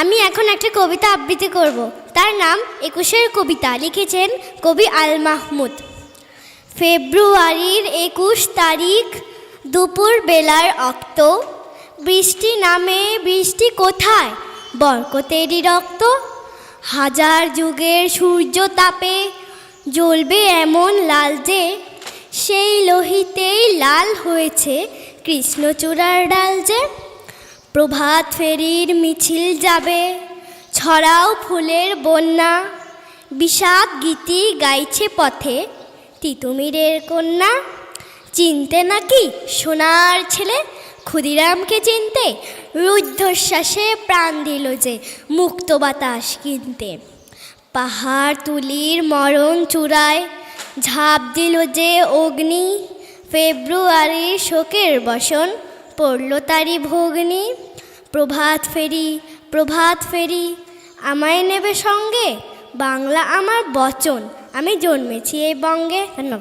আমি এখন একটা কবিতা আবৃত্তি করব। তার নাম ২১-এর কবিতা। লিখেছেন কবি আল মাহমুদ। ফেব্রুয়ারির ২১ তারিখ দুপুর বেলার অক্ত, বৃষ্টি নামে বৃষ্টি কোথায়, বরকতেরই রক্ত। হাজার যুগের সূর্য তাপে জ্বলবে এমন লাল যে, সেই লোহিতেই লাল হয়েছে কৃষ্ণচূড়ার ডাল যে। প্রভাত ফেরির মিছিল যাবে, ছড়াও ফুলের বন্যা, বিষাদ গীতি গাইছে পথে তিতুমিরের কন্যা। চিনতে নাকি সোনার ছেলে ক্ষুদিরামকে চিনতে, রুদ্ধশ্বাসে প্রাণ দিল যে মুক্ত বাতাস কিনতে। পাহাড় তুলির মরণ চূড়ায় ঝাঁপ দিল যে অগ্নি, ফেব্রুয়ারির শোকের বসন পড়ল তারি ভগ্নি। প্রভাত ফেরি প্রভাত ফেরি আমায় নেবে সঙ্গে, বাংলা আমার বচন, আমি জন্মেছি এই বঙ্গে। ধন্যবাদ।